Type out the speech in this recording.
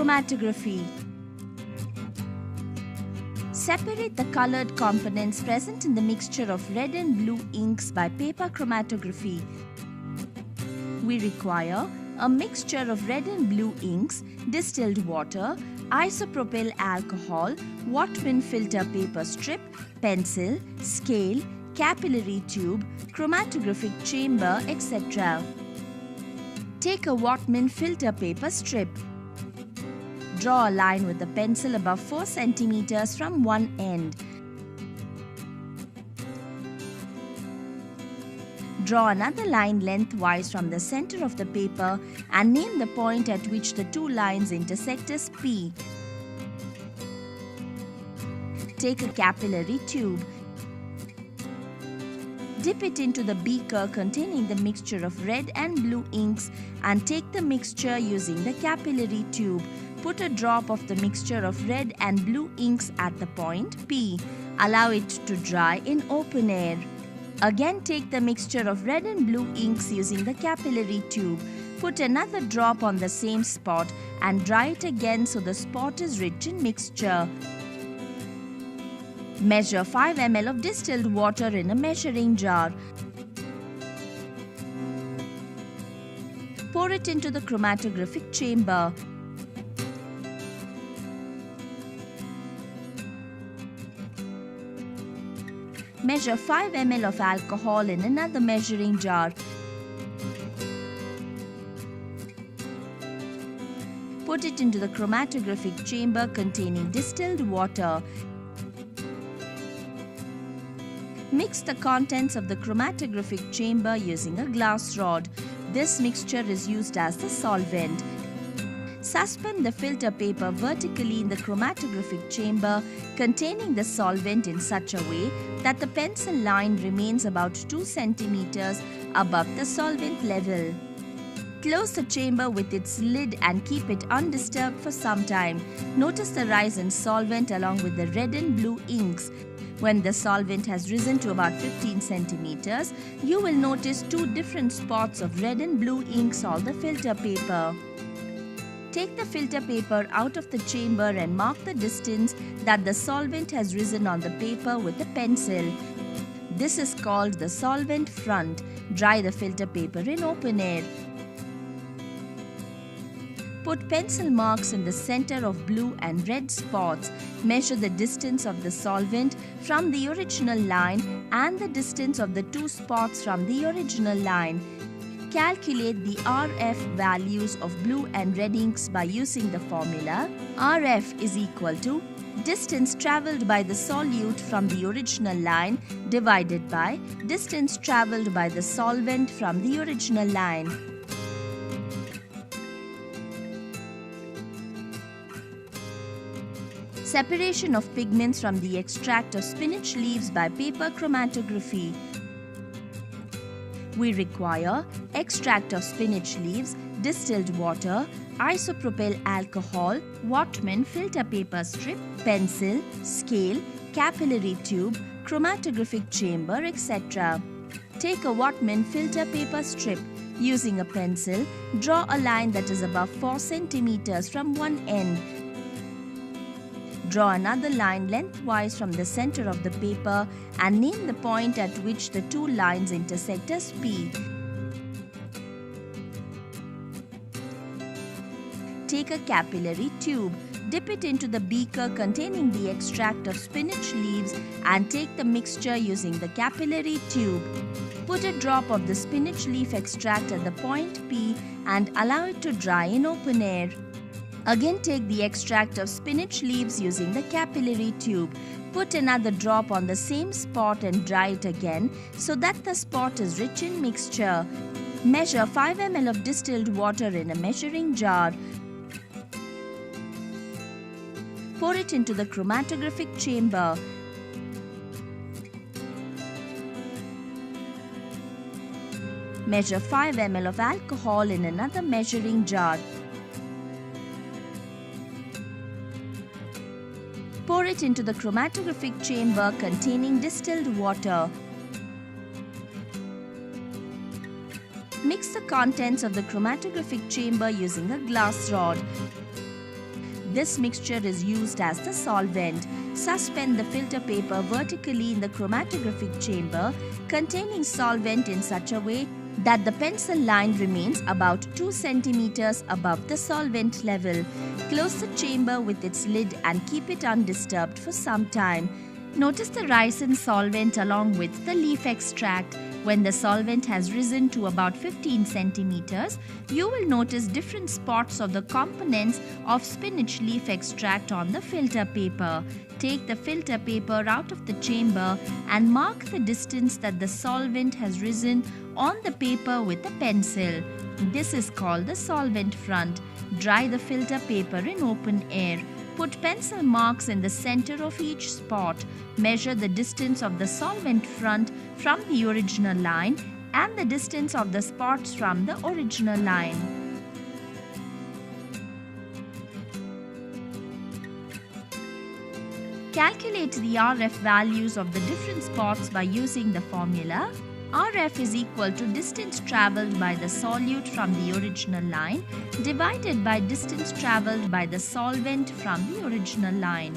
Chromatography. Separate the colored components present in the mixture of red and blue inks by paper chromatography. We require a mixture of red and blue inks, distilled water, isopropyl alcohol, Whatman filter paper strip, pencil, scale, capillary tube, chromatographic chamber, etc. Take a Whatman filter paper strip. Draw a line with the pencil above 4 cm from one end. Draw another line lengthwise from the center of the paper and name the point at which the two lines intersect as P. Take a capillary tube. Dip it into the beaker containing the mixture of red and blue inks and take the mixture using the capillary tube. Put a drop of the mixture of red and blue inks at the point P. Allow it to dry in open air. Again take the mixture of red and blue inks using the capillary tube. Put another drop on the same spot and dry it again so the spot is rich in mixture. Measure 5 ml of distilled water in a measuring jar. Pour it into the chromatographic chamber. Measure 5 ml of alcohol in another measuring jar. Put it into the chromatographic chamber containing distilled water. Mix the contents of the chromatographic chamber using a glass rod. This mixture is used as the solvent. Suspend the filter paper vertically in the chromatographic chamber containing the solvent in such a way that the pencil line remains about 2 cm above the solvent level. Close the chamber with its lid and keep it undisturbed for some time. Notice the rise in solvent along with the red and blue inks. When the solvent has risen to about 15 cm, you will notice two different spots of red and blue inks on the filter paper. Take the filter paper out of the chamber and mark the distance that the solvent has risen on the paper with a pencil. This is called the solvent front. Dry the filter paper in open air. Put pencil marks in the center of blue and red spots. Measure the distance of the solvent from the original line and the distance of the two spots from the original line. Calculate the RF values of blue and red inks by using the formula RF is equal to distance travelled by the solute from the original line divided by distance travelled by the solvent from the original line. Separation of pigments from the extract of spinach leaves by paper chromatography. We require extract of spinach leaves, distilled water, isopropyl alcohol, Whatman filter paper strip, pencil, scale, capillary tube, chromatographic chamber, etc. Take a Whatman filter paper strip. Using a pencil, draw a line that is above 4 cm from one end. Draw another line lengthwise from the center of the paper and name the point at which the two lines intersect as P. Take a capillary tube. Dip it into the beaker containing the extract of spinach leaves and take the mixture using the capillary tube. Put a drop of the spinach leaf extract at the point P and allow it to dry in open air. Again take the extract of spinach leaves using the capillary tube. Put another drop on the same spot and dry it again so that the spot is rich in mixture. Measure 5 ml of distilled water in a measuring jar. Pour it into the chromatographic chamber. Measure 5 ml of alcohol in another measuring jar. Pour it into the chromatographic chamber containing distilled water. Mix the contents of the chromatographic chamber using a glass rod. This mixture is used as the solvent. Suspend the filter paper vertically in the chromatographic chamber containing solvent in such a way that the pencil line remains about 2 centimeters above the solvent level. Close the chamber with its lid and keep it undisturbed for some time. Notice the rise in solvent along with the leaf extract. When the solvent has risen to about 15 centimeters, you will notice different spots of the components of spinach leaf extract on the filter paper. Take the filter paper out of the chamber and mark the distance that the solvent has risen on the paper with a pencil. This is called the solvent front. Dry the filter paper in open air. Put pencil marks in the center of each spot. Measure the distance of the solvent front from the original line and the distance of the spots from the original line. Calculate the RF values of the different spots by using the formula. RF is equal to distance travelled by the solute from the original line divided by distance travelled by the solvent from the original line.